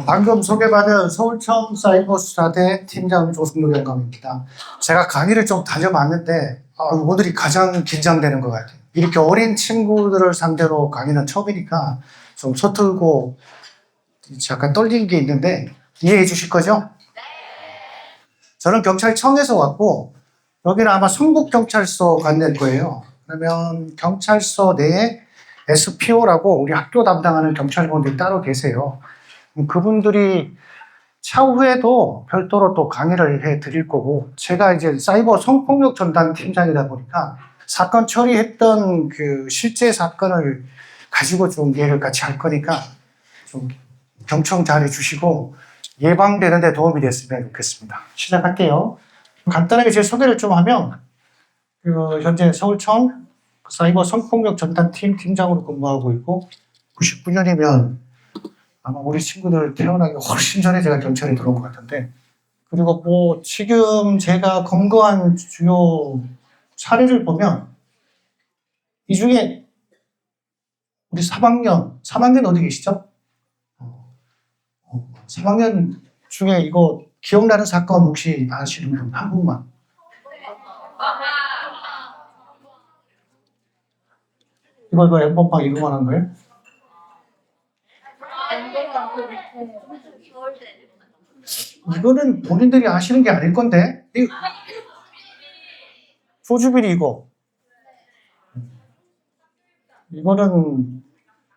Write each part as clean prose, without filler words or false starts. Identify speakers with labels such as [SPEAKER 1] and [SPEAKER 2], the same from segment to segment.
[SPEAKER 1] 방금 소개받은 서울청 사이버수사대 팀장 조승록 영감입니다. 제가 강의를 좀 다녀봤는데 오늘이 가장 긴장되는 것 같아요. 이렇게 어린 친구들을 상대로 강의는 처음이니까 좀 서툴고 약간 떨리는 게 있는데 이해해 주실 거죠? 저는 경찰청에서 왔고 여기는 아마 성북경찰서 갔을 거예요. 그러면 경찰서 내에 SPO라고 우리 학교 담당하는 경찰분들이 따로 계세요. 그분들이 차후에도 별도로 또 강의를 해 드릴 거고, 제가 이제 사이버 성폭력 전담 팀장이다 보니까 사건 처리했던 그 실제 사건을 가지고 좀 이해를 같이 할 거니까 좀 경청 잘 해주시고 예방되는 데 도움이 됐으면 좋겠습니다. 시작할게요. 간단하게 제 소개를 좀 하면 현재 서울청 사이버 성폭력 전담팀 팀장으로 근무하고 있고 99년이면 아마 우리 친구들 태어나기 훨씬 전에 제가 경찰에 들어온 것 같은데, 그리고 뭐 지금 제가 검거한 주요 사례를 보면 이 중에 우리 3학년 어디 계시죠? 3학년 중에 이거 기억나는 사건 혹시 아시는 분 한 분만. 이거 엠번방 이거만 한 거예요? 이거는 본인들이 아시는 게 아닐 건데. 조주비리 이거는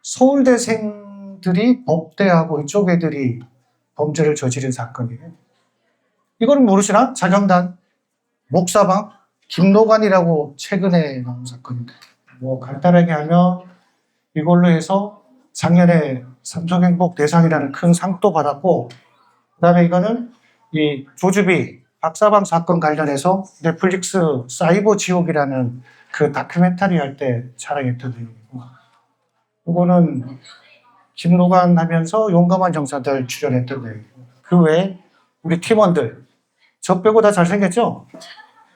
[SPEAKER 1] 서울대생들이 법대하고 이쪽 애들이 범죄를 저지른 사건이에요. 이거는 모르시나? 자경단, 목사방, 김노관이라고 최근에 나온 사건인데, 뭐 간단하게 하면 이걸로 해서 작년에 삼성행복 대상이라는 큰 상도 받았고, 그 다음에 이거는 이 조주비 박사방 사건 관련해서 넷플릭스 사이버 지옥이라는 그 다큐멘터리 할 때 촬영했던 내용이고, 이거는 김노관 하면서 용감한 정사들 출연했던 내용이고, 그 외에 우리 팀원들 저 빼고 다 잘생겼죠?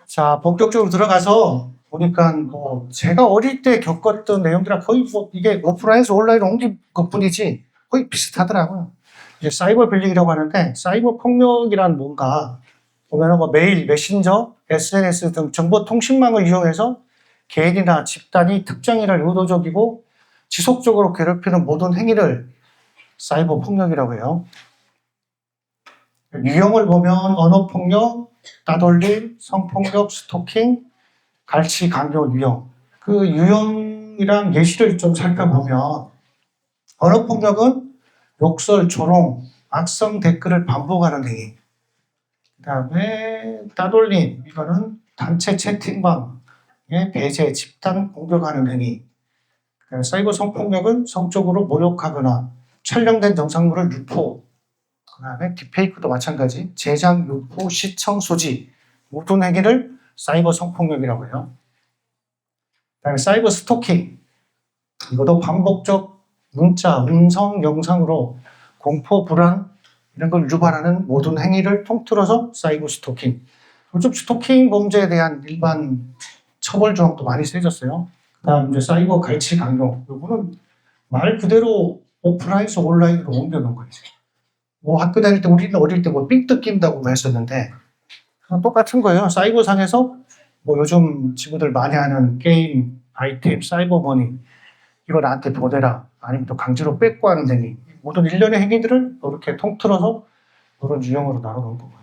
[SPEAKER 1] 자, 본격적으로 들어가서 보니까 뭐 제가 어릴 때 겪었던 내용들은 거의 뭐 이게 오프라인에서 온라인으로 옮긴 것뿐이지 거의 비슷하더라고요. 이제 사이버 빌링이라고 하는데, 사이버 폭력이란 뭔가 보면은 뭐 메일, 메신저, SNS 등 정보통신망을 이용해서 개인이나 집단이 특정인을 의도적이고 지속적으로 괴롭히는 모든 행위를 사이버 폭력이라고 해요. 유형을 보면 언어폭력, 따돌림, 성폭력, 스토킹, 갈취, 강요 유형. 그 유형이랑 예시를 좀 살펴보면, 언어폭력은 욕설, 조롱, 악성 댓글을 반복하는 행위. 그 다음에 따돌림, 이거는 단체 채팅방에 배제, 집단 공격하는 행위. 사이버 성폭력은 성적으로 모욕하거나 촬영된 영상물을 유포, 그 다음에 딥페이크도 마찬가지, 제작, 유포, 시청, 소지, 모든 행위를 사이버 성폭력이라고 해요. 그 다음에 사이버 스토킹, 이것도 반복적 문자, 음성, 영상으로 공포, 불안 이런 걸 유발하는 모든 행위를 통틀어서 사이버 스토킹. 요즘 스토킹 범죄에 대한 일반 처벌 조항도 많이 세졌어요. 그 다음 이제 사이버 갈취 강요. 이거는 말 그대로 오프라인에서 온라인으로 옮겨놓은 거예요. 뭐 학교 다닐 때 우리는 어릴 때 뭐 삥 뜯긴다고 했었는데 똑같은 거예요. 사이버상에서 뭐 요즘 친구들 많이 하는 게임 아이템, 사이버 머니 이거 나한테 보내라, 아니면 또 강제로 뺏고 하는 행위, 모든 일련의 행위들을 이렇게 통틀어서 이런 유형으로 나눠놓은 거고요.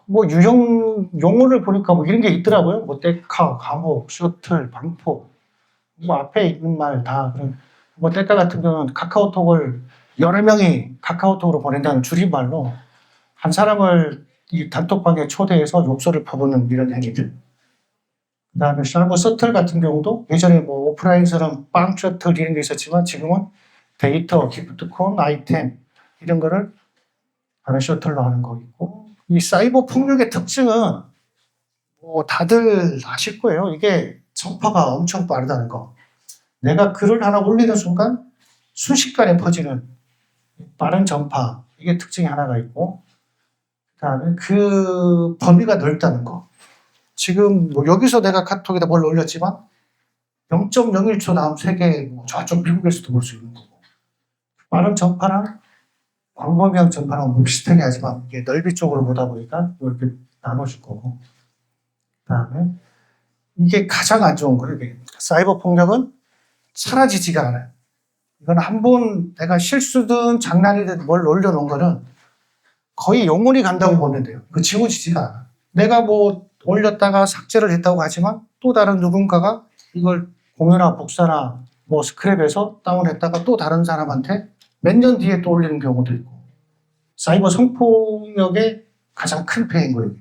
[SPEAKER 1] 뭐 유형 용어를 보니까 뭐 이런 게 있더라고요. 뭐 떼카, 감옥, 셔틀, 방포, 뭐 앞에 있는 말 다 그런. 뭐 떼카 같은 경우는 카카오톡을 여러 명이 카카오톡으로 보낸다는 줄임말로 한 사람을 이 단톡방에 초대해서 욕설을 퍼붓는 이런 행위들. 그 다음에 샤브 셔틀 같은 경우도 예전에 뭐 오프라인처럼 빵 셔틀 이런 게 있었지만 지금은 데이터, 기프트콘, 아이템 이런 거를 하는 셔틀로 하는 거 있고, 이 사이버 폭력의 특징은 뭐 다들 아실 거예요. 이게 전파가 엄청 빠르다는 거. 내가 글을 하나 올리는 순간 순식간에 퍼지는 빠른 전파, 이게 특징이 하나가 있고, 그 다음에 그 범위가 넓다는 거. 지금 뭐 여기서 내가 카톡에다 뭘 올렸지만 0.01초 다음 세계 뭐 저쪽 미국에서도 볼 수 있는 거고, 빠른 전파랑 광범위한 전파랑 뭐 비슷하게 하지만 이게 넓이 쪽으로 보다 보니까 이렇게 나눠질 거고, 그 다음에 이게 가장 안 좋은 거예요. 이게 사이버 폭력은 사라지지가 않아요. 이건 한 번 내가 실수든 장난이든 뭘 올려놓은 거는 거의 영원히 간다고 보면 돼요. 그 지워지지가 않아. 내가 뭐 올렸다가 삭제를 했다고 하지만 또 다른 누군가가 이걸 공유나 복사나 뭐 스크랩해서 다운했다가 또 다른 사람한테 몇 년 뒤에 또 올리는 경우도 있고, 사이버 성폭력의 가장 큰 폐해인 거예요.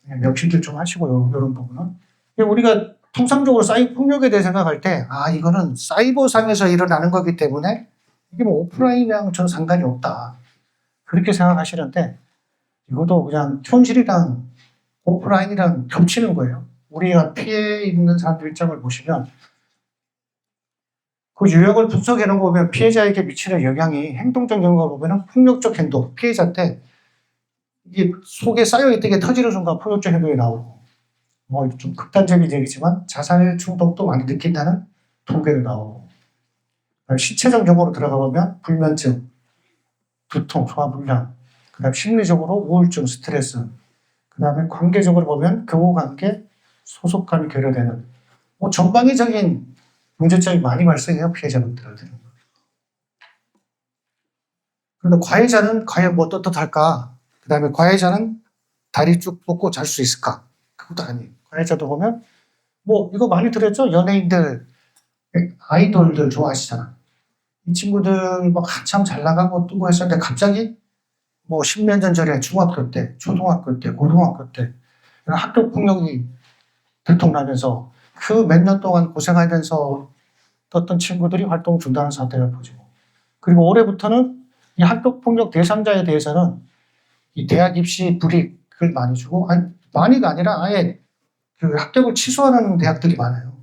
[SPEAKER 1] 명심들 좀 하시고요, 이런 부분은. 우리가 통상적으로 사이버 폭력에 대해 생각할 때, 이거는 사이버상에서 일어나는 거기 때문에 이게 뭐 오프라인이랑 전 상관이 없다, 그렇게 생각하시는데, 이것도 그냥 현실이랑 오프라인이랑 겹치는 거예요. 우리가 피해 입는 사람들 입장을 보시면 그 유형을 분석해 놓은 거 보면 피해자에게 미치는 영향이 행동적 영향을 보면 폭력적 행동, 피해자한테 이게 속에 쌓여있던 게 터지는 순간 폭력적 행동이 나오고, 뭐 좀 극단적인 얘기지만 자살 충동도 많이 느낀다는 통계도 나오고, 신체적 용어로 들어가 보면 불면증, 두통, 소화불량, 그 다음 심리적으로 우울증, 스트레스, 그 다음에 관계적으로 보면 교우관계, 소속감이 결여되는, 뭐 전방위적인 문제점이 많이 발생해요, 피해자분들한테는. 그런데 과외자는 과연 뭐 떳떳할까? 그 다음에 과외자는 다리 쭉 뻗고 잘 수 있을까? 그것도 아니에요. 과외자도 보면 뭐 이거 많이 들었죠? 연예인들, 아이돌들 좋아하시잖아. 이 친구들 막 한참 잘 나가고 뜨고 했었는데 갑자기 뭐 10년 전에 중학교 때, 초등학교 때, 고등학교 때 학교 폭력이 들통나면서 그 몇 년 동안 고생하면서 어떤 친구들이 활동 중단한 사태가 퍼지고, 그리고 올해부터는 이 학교 폭력 대상자에 대해서는 이 대학 입시 불이익을 많이 주고, 많이가 아니라 아예 그 합격을 취소하는 대학들이 많아요.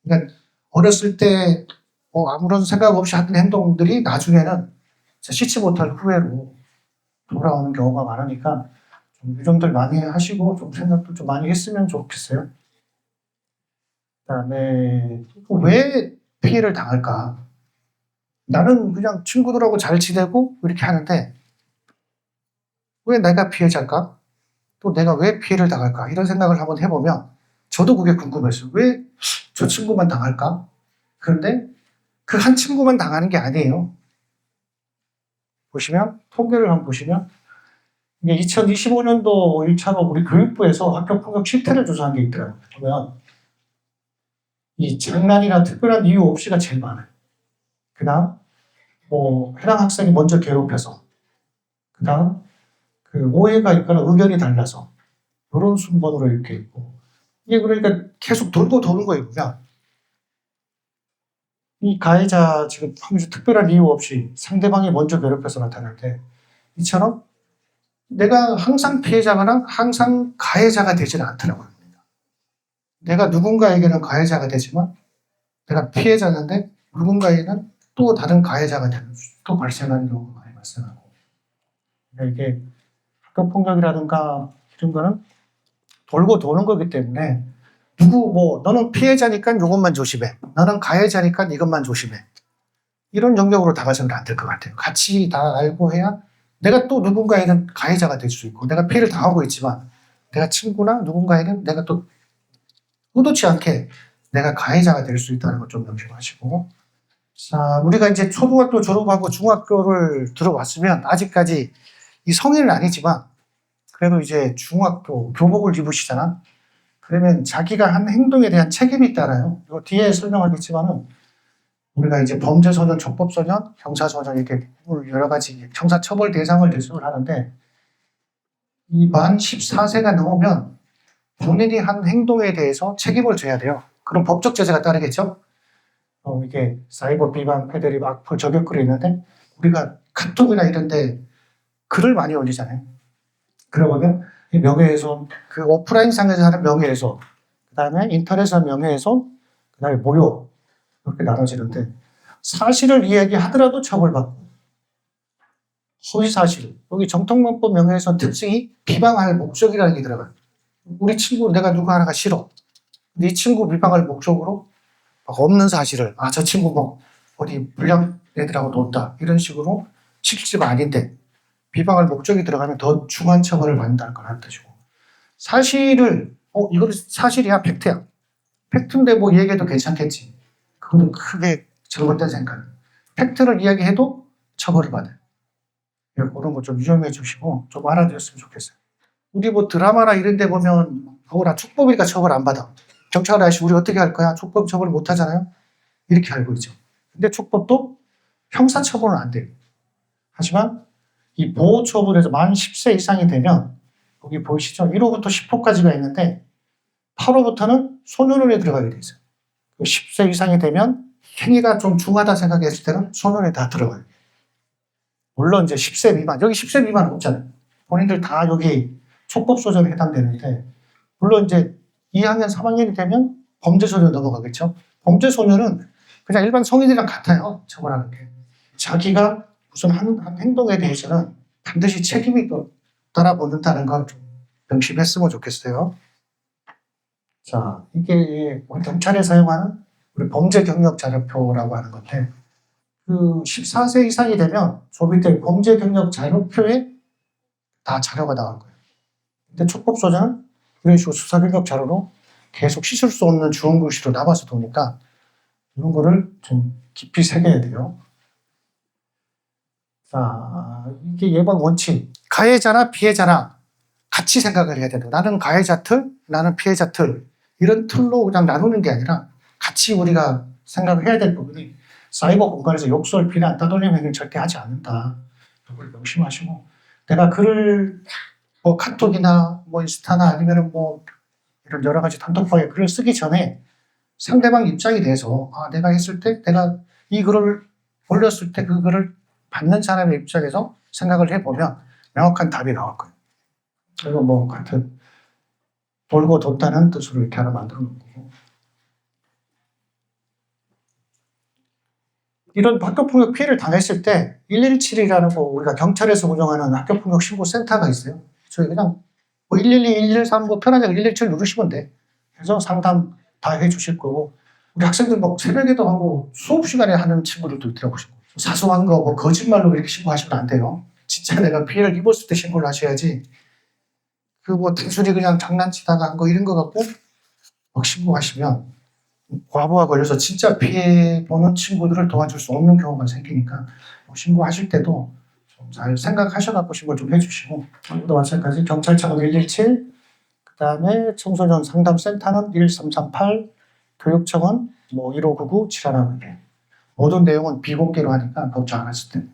[SPEAKER 1] 그러니까 어렸을 때 뭐 아무런 생각 없이 하던 행동들이 나중에는 씻지 못할 후회로 돌아오는 경우가 많으니까 좀 유념들 많이 하시고 좀 생각도 좀 많이 했으면 좋겠어요. 그다음에 왜 피해를 당할까? 나는 그냥 친구들하고 잘 지내고 이렇게 하는데 왜 내가 피해자일까? 또 내가 왜 피해를 당할까? 이런 생각을 한번 해보면 저도 그게 궁금했어요. 왜 저 친구만 당할까? 그런데 그 한 친구만 당하는 게 아니에요. 보시면 통계를 한번 보시면 이게 2025년도 1차로 우리 교육부에서 학교 폭력 실태를 조사한 게 있더라고요. 보면 이 장난이나 특별한 이유 없이가 제일 많아요. 그 다음 뭐 해당 학생이 먼저 괴롭혀서, 그 다음 그 오해가 있거나 의견이 달라서, 이런 순번으로 이렇게 있고, 이게 그러니까 계속 돌고 도는 거예요. 그냥 이 가해자 지금 특별한 이유 없이 상대방이 먼저 괴롭혀서 나타날 때 이처럼 내가 항상 피해자거나 항상 가해자가 되지는 않더라고요. 내가 누군가에게는 가해자가 되지만 내가 피해자인데 누군가에게는 또 다른 가해자가 되는 또 발생하는 경우가 많이 발생하고, 그러니까 이게 학교 폭력이라든가 이런 거는 돌고 도는 거기 때문에 너는 피해자니까 이것만 조심해, 너는 가해자니까 이것만 조심해, 이런 영역으로 다가서면 안 될 것 같아요. 같이 다 알고 해야 내가 또 누군가에는 가해자가 될 수 있고, 내가 피해를 당하고 있지만 내가 친구나 누군가에는 내가 또 의도치 않게 내가 가해자가 될 수 있다는 걸 좀 명심하시고, 자, 우리가 이제 초등학교 졸업하고 중학교를 들어왔으면 아직까지 이 성인은 아니지만 그래도 이제 중학교 교복을 입으시잖아. 그러면 자기가 한 행동에 대한 책임이 있잖아요. 이거 뒤에 설명하겠지만은 우리가 이제 범죄소년, 적법소년, 형사소년 이렇게 여러 가지 형사처벌 대상을 대상을 하는데, 이 만 14세가 넘으면 본인이 한 행동에 대해서 책임을 져야 돼요. 그럼 법적 제재가 따르겠죠? 이게 사이버 비방, 패드립, 악플, 저격글이 있는데 우리가 카톡이나 이런데 글을 많이 올리잖아요. 그러면 이 명예훼손, 그 오프라인 상에서 하는 명예훼손, 그 다음에 인터넷에서 명예훼손, 그 다음에 모욕, 이렇게 나눠지는데 사실을 이야기하더라도 처벌받고, 허위사실, 여기 정통문법 명예훼손 특징이 비방할 목적이라는 게 들어가요. 우리 친구 내가 누구 하나가 싫어. 네 친구 비방할 목적으로 막 없는 사실을 저 친구 뭐 어디 불량 애들하고 놀다 이런 식으로 실제가 아닌데 비방할 목적이 들어가면 더 중한 처벌을 받는다는 걸 하는 뜻이고, 사실을 이거 사실이야, 팩트야. 팩트인데 뭐 얘기해도 괜찮겠지. 그거는 크게 잘못된 생각. 팩트를 이야기해도 처벌을 받아요. 그런 거 좀 유념해 주시고 좀 알아두셨으면 좋겠어요. 우리 뭐 드라마나 이런 데 보면 나 촉법이니까 처벌 안 받아. 경찰 아저씨 우리 어떻게 할 거야? 촉법 처벌 못 하잖아요. 이렇게 알고 있죠. 근데 촉법도 형사처벌은 안 돼요. 하지만 이 보호처벌에서 만 10세 이상이 되면 여기 보이시죠? 1호부터 10호까지가 있는데 8호부터는 소년원에 들어가게 돼 있어요. 10세 이상이 되면 행위가 좀 중하다 생각했을 때는 소년원에 다 들어가요. 물론 이제 10세 미만, 여기 10세 미만은 없잖아요. 본인들 다 여기 촉법 소년에 해당되는데, 물론 이제 2학년, 3학년이 되면 범죄 소년 넘어가겠죠. 범죄 소년은 그냥 일반 성인이랑 같아요. 처벌하는 게. 자기가 무슨 한 행동에 대해서는 반드시 책임이 따라붙는다는 걸 좀 명심했으면 좋겠어요. 자, 이게 경찰에 사용하는 우리 범죄 경력 자료표라고 하는 건데, 그 14세 이상이 되면 조비대 범죄 경력 자료표에 다 자료가 나올 거예요. 근데 촉법 소장은 이런 식으로 수사 경력 자료로 계속 씻을 수 없는 주원 글씨로 남아서 도니까 이런 거를 좀 깊이 새겨야 돼요. 자, 이게 예방 원칙. 가해자나 피해자나 같이 생각을 해야 된다. 나는 가해자 틀, 나는 피해자 틀. 이런 틀로 그냥 나누는 게 아니라 같이 우리가 생각을 해야 될 부분이, 사이버 공간에서 욕설, 비난, 따돌림 행위를 절대 하지 않는다. 그걸 명심하시고, 내가 글을 뭐 카톡이나 뭐 인스타나 아니면은 뭐 이런 여러 가지 단톡방에 글을 쓰기 전에 상대방 입장이 돼서 내가 했을 때, 내가 이 글을 올렸을 때 그 글을 받는 사람의 입장에서 생각을 해보면 명확한 답이 나올 거예요. 그리고 뭐 같은 돌고 돕다는 뜻으로 이렇게 하나 만들어 놓은 거고. 이런 학교폭력 피해를 당했을 때 117이라는 거, 우리가 경찰에서 운영하는 학교폭력 신고센터가 있어요. 저희 그냥 뭐 112, 113 뭐 편하게 117 누르시면 돼. 그래서 상담 다 해주실 거고, 우리 학생들 뭐 새벽에도 하고 수업 시간에 하는 친구들도 있더라고요. 사소한 거 뭐 거짓말로 이렇게 신고하시면 안 돼요. 진짜 내가 피해를 입었을 때 신고를 하셔야지, 그 뭐 단순히 그냥 장난치다가 한 거 이런 거 갖고 막 신고하시면 과부하 걸려서 진짜 피해 보는 친구들을 도와줄 수 없는 경우가 생기니까 신고하실 때도 좀 잘 생각하셔갖고 신고를 좀 해주시고, 한국도 마찬가지 경찰청은 117, 그 다음에 청소년 상담센터는 1338, 교육청은 뭐 1599, 7111. 모든 내용은 비공개로 하니까 걱정 안 하실 텐데.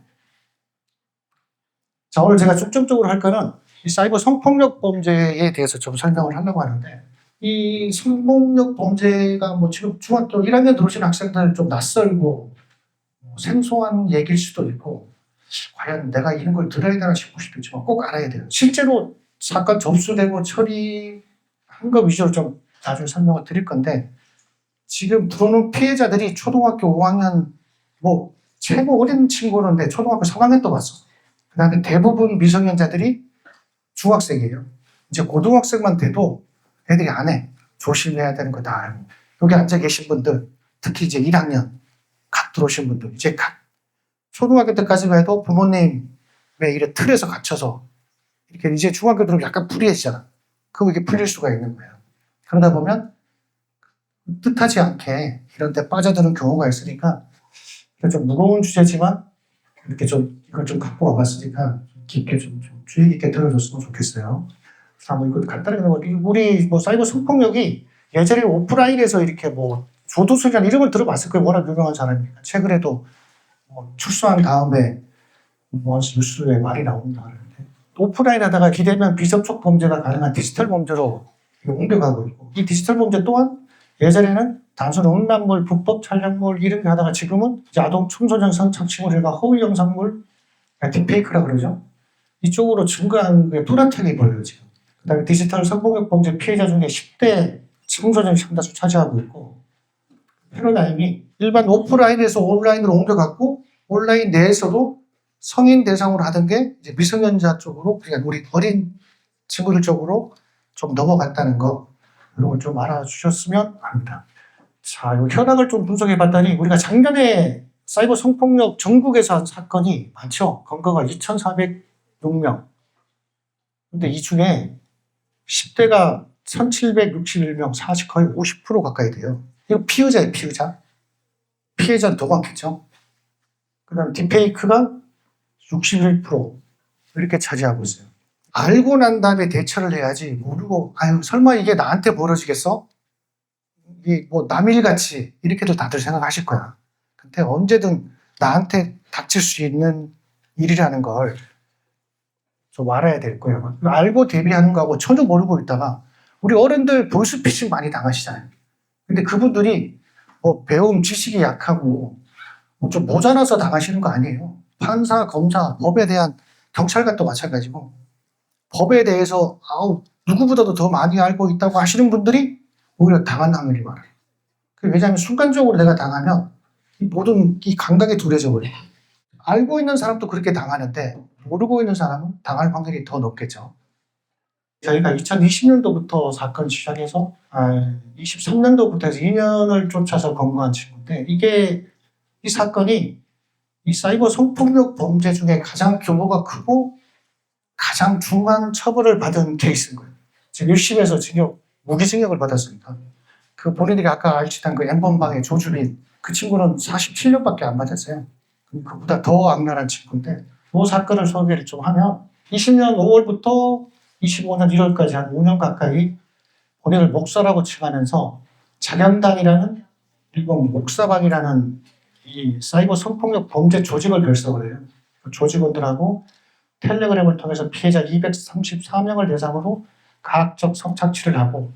[SPEAKER 1] 자, 오늘 제가 중점적으로 할 거는 이 사이버 성폭력 범죄에 대해서 좀 설명을 하려고 하는데, 이 성폭력 범죄가 뭐 지금 중학교 1학년 들어오신 학생들 좀 낯설고 생소한 얘기일 수도 있고, 과연 내가 이런 걸 들어야 되나 싶을 수도 있지만 꼭 알아야 돼요. 실제로 사건 접수되고 처리한 거 위주로 좀 나중에 설명을 드릴 건데, 지금 들어오는 피해자들이 초등학교 5학년, 뭐 최고 어린 친구는데 초등학교 3학년 또 봤어. 그 다음에 대부분 미성년자들이 중학생이에요. 이제 고등학생만 돼도 애들이 안 해. 조심해야 되는 거 다 알고. 여기 앉아 계신 분들, 특히 이제 1학년 갓 들어오신 분들, 이제 갓 초등학교 때까지만 해도 부모님의 이래 틀에서 갇혀서 이렇게 이제 중학교 들어오면 약간 불리해지잖아. 그거 이게 풀릴 수가 있는 거예요. 그러다 보면 뜻하지 않게 이런 데 빠져드는 경우가 있으니까, 좀 무거운 주제지만 이렇게 좀 이걸 좀 갖고 와봤으니까 깊게 좀 주의 깊게 들어줬으면 좋겠어요. 뭐 이거 간단하게 우리 뭐 사이버 성폭력이 예전에 오프라인에서 이렇게 뭐 조두순이라는 이름을 들어봤을 거예요. 워낙 유명한 사람이니까. 최근에도 뭐 출소한 다음에 뭐 뉴스에 말이 나온다 하는데, 오프라인 하다가 비대면 비접촉 범죄가 가능한 디지털 범죄로 옮겨가고 있고, 이 디지털 범죄 또한 예전에는 단순 음란물, 불법 촬영물 이런 거 하다가 지금은 이제 아동 청소년 성착취물과 허위 영상물, 딥페이크라고 그러죠. 이쪽으로 증가한 게 뚜렷하게 보여요, 지금. 그 다음에 디지털 성폭력 범죄 피해자 중에 10대 청소년이 상다수 차지하고 있고, 패러다임이 일반 오프라인에서 온라인으로 옮겨갔고 온라인 내에서도 성인 대상으로 하던 게 이제 미성년자 쪽으로, 그러니까 우리 어린 친구들 쪽으로 좀 넘어갔다는 거, 이런 걸 좀 알아주셨으면 합니다. 자, 이 현황을 좀 분석해 봤더니 우리가 작년에 사이버 성폭력 전국에서 한 사건이 많죠. 건거가 2,406명. 근데 이 중에 10대가 1,761명, 40 거의 50% 가까이 돼요. 이거 피의자예요, 피의자. 피해자는 더 많겠죠. 그 다음에 딥페이크가 61% 이렇게 차지하고 있어요. 알고 난 다음에 대처를 해야지, 모르고 아유 설마 이게 나한테 벌어지겠어? 이게 뭐 남일같이 이렇게도 다들 생각하실 거야. 근데 언제든 나한테 닥칠 수 있는 일이라는 걸 좀 알아야 될 거예요. 알고 대비하는 거하고 전혀 모르고 있다가, 우리 어른들 보이스피싱 많이 당하시잖아요. 근데 그분들이 뭐 배움 지식이 약하고 좀 모자라서 당하시는 거 아니에요. 판사, 검사, 법에 대한 경찰관도 마찬가지고, 법에 대해서 누구보다도 더 많이 알고 있다고 하시는 분들이 오히려 당한 확률이 많아요. 왜냐하면 순간적으로 내가 당하면 이 모든 이 감각이 둔해져 버려요. 알고 있는 사람도 그렇게 당하는데 모르고 있는 사람은 당할 확률이 더 높겠죠. 저희가 2020년도부터 사건 시작해서 23년도부터 해서 2년을 쫓아서 검거한 친구인데, 이 사건이 이 사이버 성폭력 범죄 중에 가장 규모가 크고 가장 중한 처벌을 받은 케이스인 거예요. 지금 1심에서 무기징역을 받았습니다. 그 본인들이 아까 알지단 그 엠번방의 조주빈, 그 친구는 47년밖에 안 받았어요. 그보다 더 악랄한 친구인데, 이 사건을 소개를 좀 하면 20년 5월부터 25년 1월까지 한 5년 가까이 본인을 목사라고 칭하면서 자경단이라는, 일본 목사방이라는 이 사이버 성폭력 범죄 조직을 결성을 해요. 그 조직원들하고 텔레그램을 통해서 피해자 234명을 대상으로 가학적 성착취를 하고,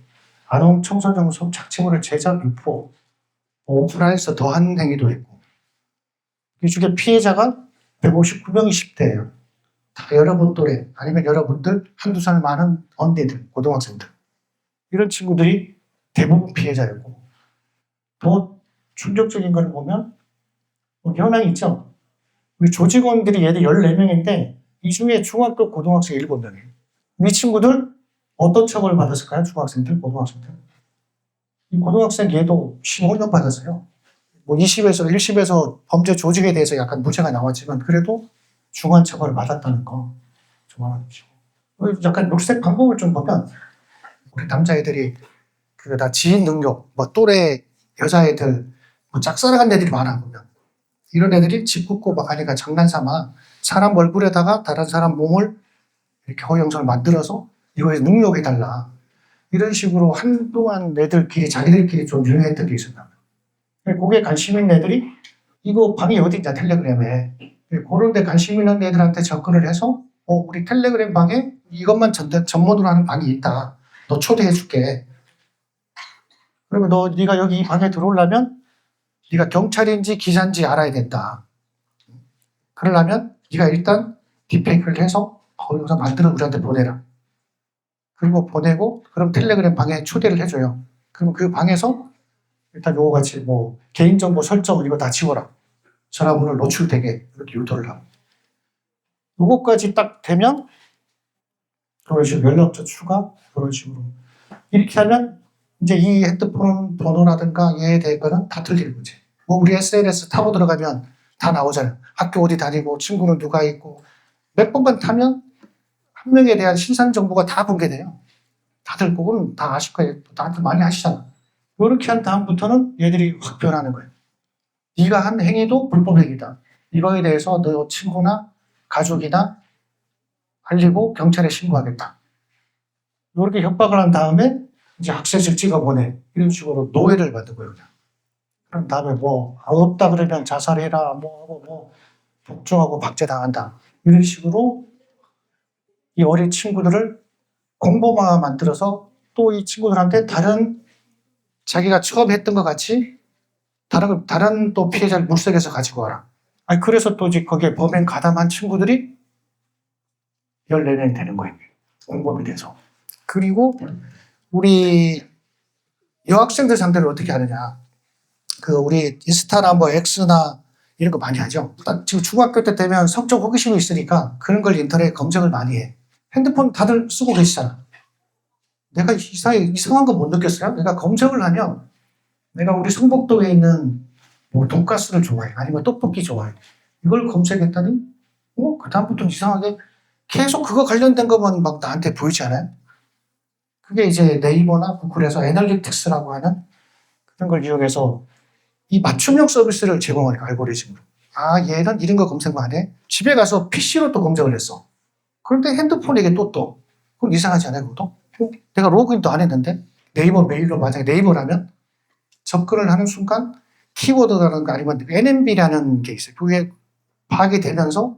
[SPEAKER 1] 아동 청소년 성착취물을 제작, 유포, 오프라인에서 더한 행위도 했고, 이 중에 피해자가 159명이 10대예요. 다 여러분 또래, 아니면 여러분들 한두 살 많은 언니들, 고등학생들. 이런 친구들이 대부분 피해자였고, 더 충격적인 걸 보면 현황이 있죠. 우리 조직원들이 얘들 14명인데 이 중에 중학교, 고등학생 7명이에요. 이 친구들 어떤 처벌을 받았을까요? 중학생들, 고등학생들. 이 고등학생 얘도 15년 받았어요. 뭐 1심에서 범죄 조직에 대해서 약간 무죄가 나왔지만 그래도 중한 처벌을 받았다는 거 좀 알아주시고. 약간 육색 방법을 좀 보면 우리 남자애들이 다 지인 능력, 뭐 또래 여자애들, 뭐 짝사랑한 애들이 많아 보면, 이런 애들이 짓궂고 막 하니까 장난삼아 사람 얼굴에다가 다른 사람 몸을 이렇게 허영성을 만들어서 이거에 능력해달라, 이런 식으로 한동안 애들끼리 자기들끼리 좀 유행했던 게 있었나 봐요. 거기에 관심 있는 애들이 이거 방이 어디 있냐 텔레그램에, 그런 데 관심 있는 애들한테 접근을 해서 우리 텔레그램 방에 이것만 전문으로 하는 방이 있다, 너 초대해줄게. 그러면 네가 여기 이 방에 들어오려면 네가 경찰인지 기자인지 알아야 된다. 그러려면 네가 일단 딥페이크를 해서 영상 만들어 우리한테 보내라. 그리고 보내고 그럼 텔레그램 방에 초대를 해줘요. 그럼 그 방에서 일단 요거 같이 뭐 개인정보 설정 이거 다 지워라, 전화번호 노출되게, 이렇게 유도를 하고, 요거까지 딱 되면 그런 식으로 연락처 추가, 그런 식으로 이렇게 하면 이제 이 핸드폰 번호라든가 얘에 대한 거는 다 틀리는 거지. 뭐 우리 SNS 타고 들어가면 다 나오잖아요. 학교 어디 다니고 친구는 누가 있고, 몇 번만 타면 한 명에 대한 신상 정보가 다 공개돼요. 다들 그건 다 아실 거예요. 다들 많이 하시잖아. 이렇게 한 다음부터는 얘들이 확 변하는 거예요. 네가 한 행위도 불법 행위다, 이거에 대해서 너 친구나 가족이나 알리고 경찰에 신고하겠다, 이렇게 협박을 한 다음에 이제 학생증 찍어보내, 이런 식으로 노예를 받는 거예요. 그냥. 그런 다음에 뭐 없다 그러면 자살해라, 뭐 하고 뭐 복종하고 박제당한다, 이런 식으로 이 어린 친구들을 공범화 만들어서 또 이 친구들한테 다른, 자기가 처음 했던 것 같이 다른 또 피해자를 물색해서 가지고 와라. 그래서 또 이제 거기에 범행 가담한 친구들이 14명이 되는 거예요. 공범이 돼서. 그리고 우리 여학생들 상대로 어떻게 하느냐. 우리 인스타나 뭐 X나 이런 거 많이 하죠. 지금 중학교 때 되면 성적 호기심이 있으니까 그런 걸 인터넷 검색을 많이 해. 핸드폰 다들 쓰고 계시잖아. 내가 이상한 거 못 느꼈어요? 내가 검색을 하면 내가 우리 성북동에 있는 뭐 돈가스를 좋아해. 아니면 떡볶이 좋아해. 이걸 검색했더니 그다음부터 이상하게 계속 그거 관련된 것만 막 나한테 보이지 않아요? 그게 이제 네이버나 구글에서 애널리틱스라고 하는 그런 걸 이용해서 이 맞춤형 서비스를 제공하니까 알고리즘으로. 얘는 이런 거 검색만 해? 집에 가서 PC로 또 검색을 했어. 그런데 핸드폰에 이게 또 떠. 그럼 이상하지 않아요, 그것도? 내가 로그인도 안 했는데 네이버 메일로 만약에 네이버라면 접근을 하는 순간 키워드라든가 아니면 NMB라는 게 있어요. 그게 파악이 되면서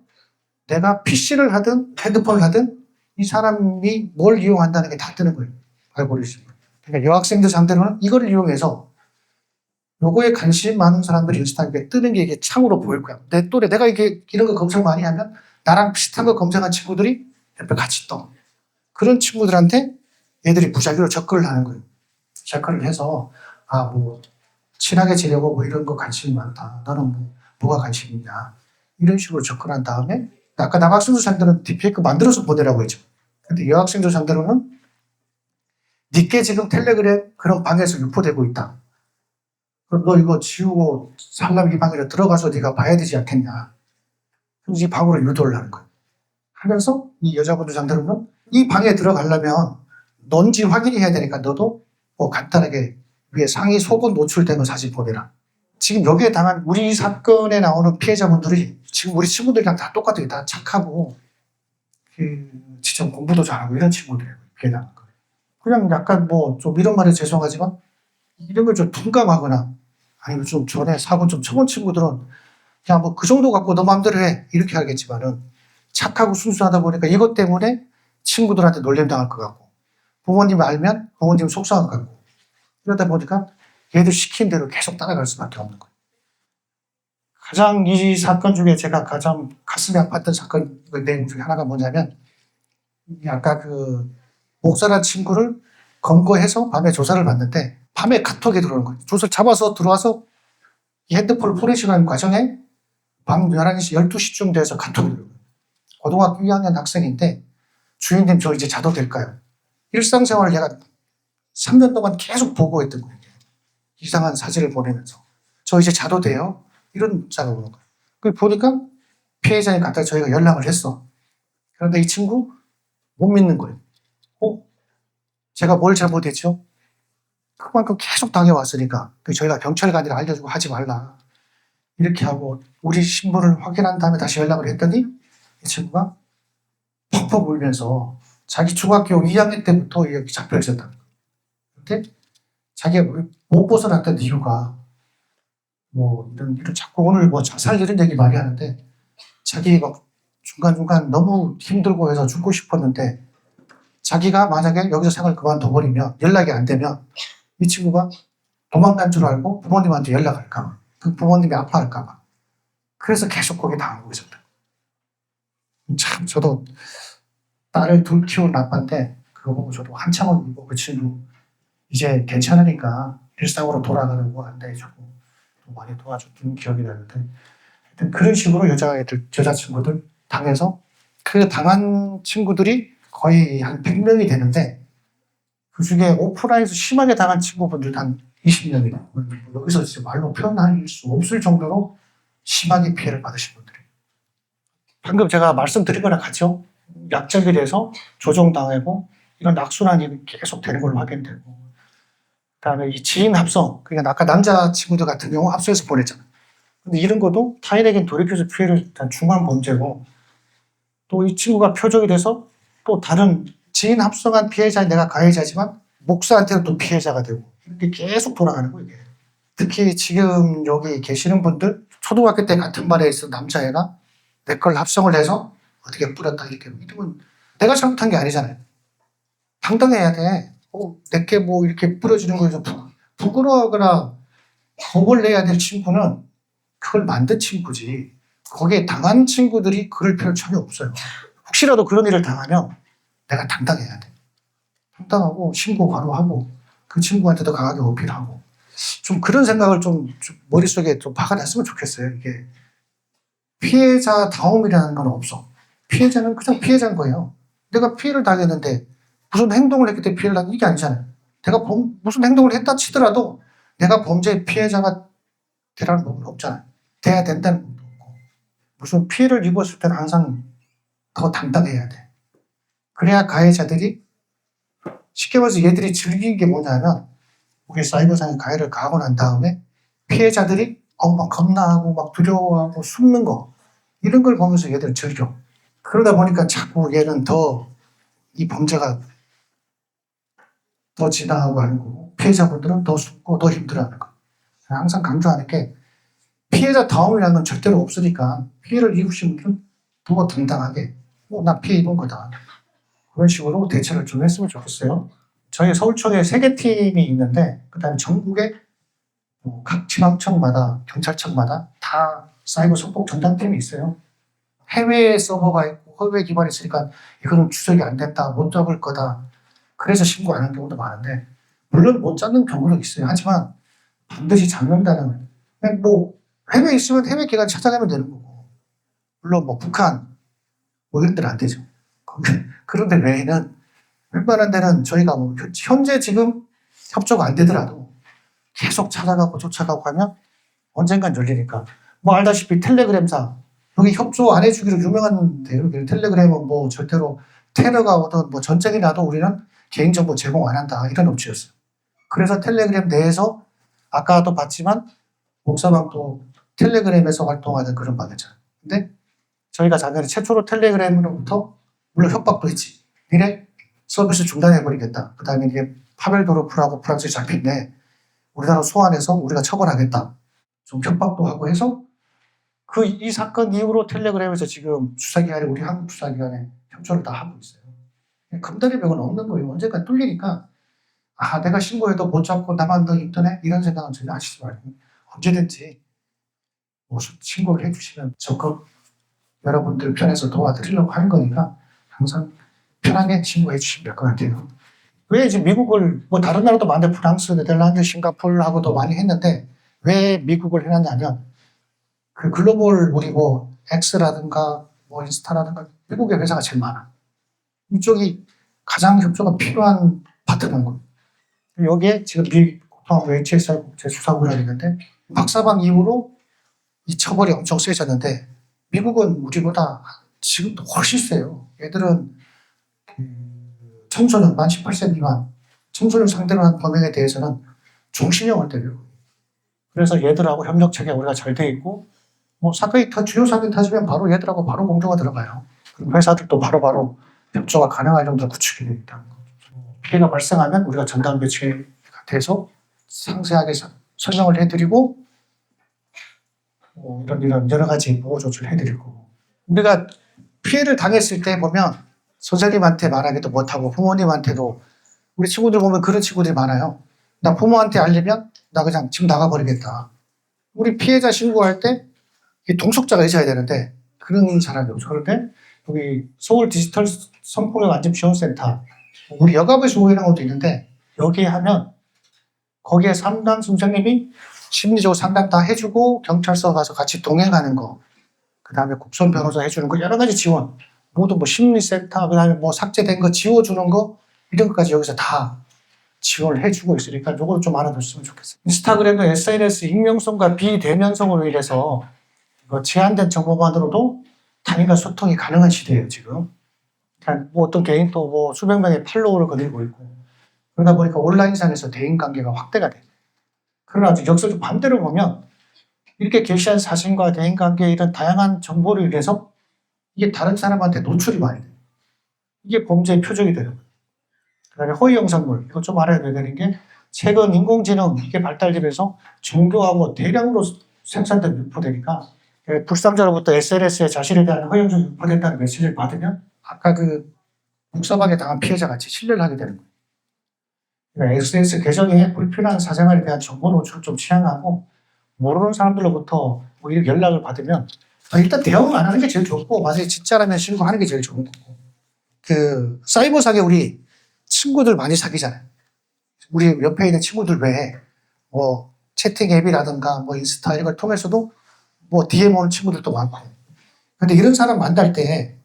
[SPEAKER 1] 내가 PC를 하든 핸드폰을 하든 이 사람이 뭘 이용한다는 게 다 뜨는 거예요. 알고리즘. 그러니까 여학생들 상대로는 이걸 이용해서 요거에 관심 많은 사람들이 인스타그램에 뜨는 게 이게 창으로 보일 거야. 내 또래, 내가 이런 거 검색 많이 하면 나랑 비슷한 거 검색한 친구들이 옆에 같이 떠. 그런 친구들한테 얘들이 무작위로 접근을 하는 거예요. 접근을 해서, 친하게 지내고 뭐 이런 거 관심이 많다. 너는 뭐가 관심 있냐. 이런 식으로 접근한 다음에, 아까 남학생들 상대로는 딥페이크 만들어서 보내라고 했죠. 근데 여학생들 상대로는 니께 지금 텔레그램 그런 방에서 유포되고 있다. 그럼 너 이거 지우고 살라면 이 방에 들어가서 네가 봐야 되지 않겠냐. 그래서 이 방으로 유도를 하는 거예요. 하면서 이 여자분들 상대로는 이 방에 들어가려면 넌지 확인해야 되니까 너도 간단하게 위에 상의 속옷 노출된 거 사진 보내라. 지금 여기에 당한 우리 사건에 나오는 피해자분들이 지금 우리 친구들이랑 다 똑같아요. 다 착하고 진짜 공부도 잘하고 이런 친구들이에요. 피해당한 거. 그냥 약간 좀 이런 말에 죄송하지만 이런 걸 좀 둔감하거나 아니면 좀 전에 사고 좀 쳐본 친구들은 그냥 그 정도 갖고 너 마음대로 해 이렇게 하겠지만은 착하고 순수하다 보니까 이것 때문에 친구들한테 놀림당할 것 같고 부모님 알면 부모님 속상할 것 같고 그러다 보니까 얘들 시킨 대로 계속 따라갈 수밖에 없는 거예요. 가장 이 사건 중에 제가 가장 가슴이 아팠던 사건 내용 중에 하나가 뭐냐면 아까 목사란 친구를 검거해서 밤에 조사를 받는데 밤에 카톡이 들어오는 거예요. 조사를 잡아서 들어와서 이 핸드폰을 포렌식하는 과정에 밤 11시, 12시쯤 돼서 카톡이 들어오는 거예요. 고등학교 2학년 학생인데 주인님 저 이제 자도 될까요? 일상생활을 얘가 3년 동안 계속 보고했던 거예요. 이상한 사진을 보내면서 저 이제 자도 돼요? 이런 문자가 오는 거예요. 그 보니까 피해자에 갖다 저희가 연락을 했어. 그런데 이 친구 못 믿는 거예요. 제가 뭘 잘못했죠? 그만큼 계속 당해왔으니까 저희가 경찰관이라 알려주고 하지 말라. 이렇게 하고 우리 신분을 확인한 다음에 다시 연락을 했더니 이 친구가 퍽퍽 울면서 자기 중학교 2학년 때부터 여기 잡혀 있었다는 거예요. 근데 자기가 못 벗어났던 이유가 이런 자꾸 오늘 자살 이런 얘기 많이 하는데 자기 중간중간 너무 힘들고 해서 죽고 싶었는데 자기가 만약에 여기서 생을 그만둬버리면 연락이 안 되면 이 친구가 도망간 줄 알고 부모님한테 연락할까봐 그 부모님이 아파할까봐 그래서 계속 거기 당하고 있었다. 참 저도 딸을 둘 키운 아빠인데 그거 보고 저도 한참을 울고 그 친구 이제 괜찮으니까 일상으로 돌아가려고 안내해주고 또 많이 도와줬던 기억이 나는데 그런 식으로 여자친구들 당해서 그 당한 친구들이 거의 한 100명이 되는데 그 중에 오프라인에서 심하게 당한 친구분들 한 20명이 돼요. 여기서 진짜 말로 표현할 수 없을 정도로 심하게 피해를 받으신 분들이. 방금 제가 말씀드린 거랑 같죠? 약점에 대해서 조종당하고 이런 악순환이 계속 되는 걸로 확인되고 그다음에 이 지인 합성, 그러니까 아까 남자친구들 같은 경우 합성해서 보냈잖아요. 근데 이런 것도 타인에겐 돌이켜서 피해를 일단 중한 범죄고 또 이 친구가 표적이 돼서 또 다른 지인 합성한 피해자인 내가 가해자지만 목사한테는 또 피해자가 되고 이렇게 계속 돌아가는 거예요. 이게. 특히 지금 여기 계시는 분들 초등학교 때 같은 반에 있던 남자애가 내 걸 합성을 해서 어떻게 뿌렸다 이렇게 이러면 내가 잘못한 게 아니잖아요. 당당해야 돼. 내게 이렇게 뿌려주는 거에서 부끄러워하거나 겁을 내야 될 친구는 그걸 만든 친구지. 거기에 당한 친구들이 그럴 필요 전혀 없어요. 혹시라도 그런 일을 당하면 내가 당당해야 돼. 당당하고 신고 바로 하고 그 친구한테도 강하게 어필하고 좀 그런 생각을 좀 머릿속에 좀 박아놨으면 좋겠어요. 이게 피해자다움이라는 건 없어. 피해자는 그냥 피해자인 거예요. 내가 피해를 당했는데 무슨 행동을 했기 때문에 피해를 당한 게 아니잖아요. 내가 무슨 행동을 했다 치더라도 내가 범죄의 피해자가 되라는 법은 없잖아요. 돼야 된다는 법도 없고. 무슨 피해를 입었을 때는 항상 더 당당해야 돼. 그래야 가해자들이, 쉽게 말해서 얘들이 즐기는 게 뭐냐면, 우리 사이버상의 가해를 가하고 난 다음에 피해자들이 막 겁나하고 막 두려워하고 숨는 거, 이런 걸 보면서 얘들은 즐겨. 그러다 보니까 자꾸 얘는 더 이 범죄가 더 진화하고 하는 거고, 피해자분들은 더 숨고 더 힘들어하는 거. 항상 강조하는 게, 피해자 다움이라는 건 절대로 없으니까 피해를 입으신 분들은 더 당당하게 난 피해 입은 거다. 그런 식으로 대처를 좀 했으면 좋겠어요. 저희 서울청에 3개 팀이 있는데, 그 다음에 전국에 각 지방청마다, 경찰청마다 다 사이버 성폭 전담팀이 있어요. 해외 서버가 있고 해외 기반이 있으니까 이거는 추적이 안 된다, 못 잡을 거다. 그래서 신고 안 하는 경우도 많은데, 물론 못 잡는 경우도 있어요. 하지만 반드시 잡는다는, 뭐 해외에 있으면 해외 기관 찾아가면 되는 거고, 물론 뭐 북한 뭐 이런 데는 안 되죠. 그런데 외에는 웬만한 데는 저희가 뭐 현재 지금 협조가 안 되더라도 계속 찾아가고 쫓아가고 하면 언젠간 열리니까. 뭐 알다시피 텔레그램사, 여기 협조 안 해주기로 유명한데, 여기 텔레그램은 뭐 절대로 테러가 오든 뭐 전쟁이 나도 우리는 개인정보 제공 안 한다, 이런 업체였어요. 그래서 텔레그램 내에서 아까도 봤지만 목사방도 텔레그램에서 활동하는 그런 방이잖아요. 근데 저희가 작년에 최초로 텔레그램으로부터, 물론 협박도 했지. 니네 서비스 중단해버리겠다. 그 다음에 이게 파벨도르프라고 프랑스에 잡힌데 우리나라 소환해서 우리가 처벌하겠다. 좀 협박도 하고 해서 이 사건 이후로 텔레그램에서 지금 수사기관에, 우리 한국 수사기관에 협조를 다 하고 있어요. 금단의 벽은 없는 거예요. 언젠가 뚫리니까 내가 신고해도 못 잡고 나만 더 힘드네? 이런 생각은 전혀 하시지 말고 언제든지 신고를 해주시면 적극 여러분들 편에서 도와드리려고 하는 거니까 항상 편하게 신고해 주시면 될 것 같아요. 왜 이제 미국을, 뭐 다른 나라도 많은데 프랑스, 네덜란드, 싱가포르하고도 많이 했는데 왜 미국을 해놨냐면, 그 글로벌 우리 뭐 X라든가 뭐 인스타라든가 미국의 회사가 제일 많아. 이쪽이 가장 협조가 필요한 파트너인 거예요. 여기에 지금 미국하고 HSR 국제수사국이라고 있는데, 박사방 이후로 이 처벌이 엄청 세졌는데 미국은 우리보다 지금도 훨씬 세요. 얘들은 청소년, 만 18세 미만 청소년 상대로 한 범행에 대해서는 종신형을 때려요. 그래서 얘들하고 협력 체계가 우리가 잘 돼 있고, 뭐 주요 사건이 터지면 바로 얘들하고 바로 공조가 들어가요. 그리고 회사들도 바로바로 협조가 가능할 정도로 구축이 되어 있다는 거죠. 피해가 발생하면 우리가 전담 배치가 돼서 상세하게 설명을 해드리고, 이런 여러 가지 보호 조치를 해드리고, 우리가 피해를 당했을 때 보면 선생님한테 말하기도 못하고 부모님한테도, 우리 친구들 보면 그런 친구들이 많아요. 나 부모한테 알리면 나 그냥 지금 나가버리겠다. 우리 피해자 신고할 때 동석자가 있어야 되는데 그런 사람이 없어. 그런데 여기 서울 디지털 성폭력 안전 지원센터, 우리 여가부에서 운영하는 것도 있는데, 여기에 하면 거기에 상담 선생님이 심리적으로 상담 다 해주고 경찰서 가서 같이 동행하는 거, 그 다음에 국선 변호사 해주는 거, 여러 가지 지원, 모두 뭐 심리센터, 그 다음에 뭐 삭제된 거 지워주는 거, 이런 것까지 여기서 다 지원을 해주고 있으니까 요거를 좀 알아뒀으면 좋겠어요. 인스타그램도 SNS 익명성과 비대면성으로 인해서 제한된 정보만으로도 단위가 소통이 가능한 시대예요, 지금. 뭐 어떤 개인도 뭐 수백 명의 팔로워를 거느리고 있고, 그러다 보니까 온라인상에서 대인관계가 확대가 돼요. 그러나 여기서 좀 반대로 보면, 이렇게 게시한 사진과 대인관계, 이런 다양한 정보를 인해서 이게 다른 사람한테 노출이 많이 돼요. 이게 범죄의 표적이 되는 거예요. 그 다음에 허위 영상물, 이거 좀 알아야 되는 게, 최근 인공지능 이게 발달되면서 정교하고 대량으로 생산된 유포되니까, 불상자로부터 SNS에 자신에 대한 허위 영상이 유포된다는 메시지를 받으면 아까 그 묵사방에 당한 피해자 같이 신뢰를 하게 되는 거예요. 그러니까 SNS 계정에 불필요한 사생활에 대한 정보 노출을 좀 취하고, 모르는 사람들로부터 뭐 이렇게 연락을 받으면 일단 대응을 안 하는 게 제일 좋고, 만약에 진짜라면 신고하는 게 제일 좋은 거고. 그 사이버 사기, 우리 친구들 많이 사귀잖아요. 우리 옆에 있는 친구들 외에 뭐 채팅 앱이라든가 뭐 인스타 이런 걸 통해서도 뭐 DM 오는 친구들도 많고. 근데 이런 사람 만날 때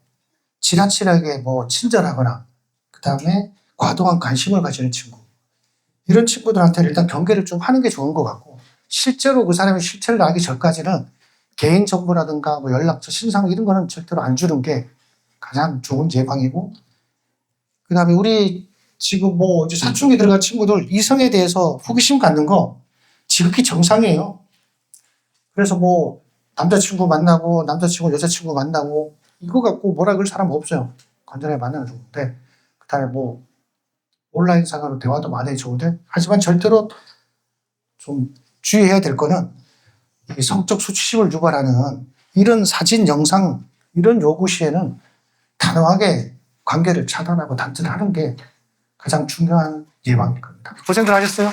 [SPEAKER 1] 지나치게 뭐 친절하거나 그 다음에 과도한 관심을 가지는 친구, 이런 친구들한테 일단 경계를 좀 하는 게 좋은 것 같고, 실제로 그 사람이 실체를 알기 전까지는 개인정보라든가 뭐 연락처, 신상 이런 거는 절대로 안 주는 게 가장 좋은 예방이고, 그 다음에 우리 지금 뭐 이제 사춘기 들어간 친구들 이성에 대해서 호기심 갖는 거 지극히 정상이에요. 그래서 뭐 남자친구 만나고 남자친구 여자친구 만나고 이거 갖고 뭐라 그럴 사람 없어요. 건전하게 만나는 좋은데, 그 다음에 뭐 온라인상으로 대화도 많이 좋은데, 하지만 절대로 좀 주의해야 될 거는 이 성적 수치심을 유발하는 이런 사진, 영상 이런 요구 시에는 단호하게 관계를 차단하고 단절하는 게 가장 중요한 예방일 겁니다. 고생들 하셨어요.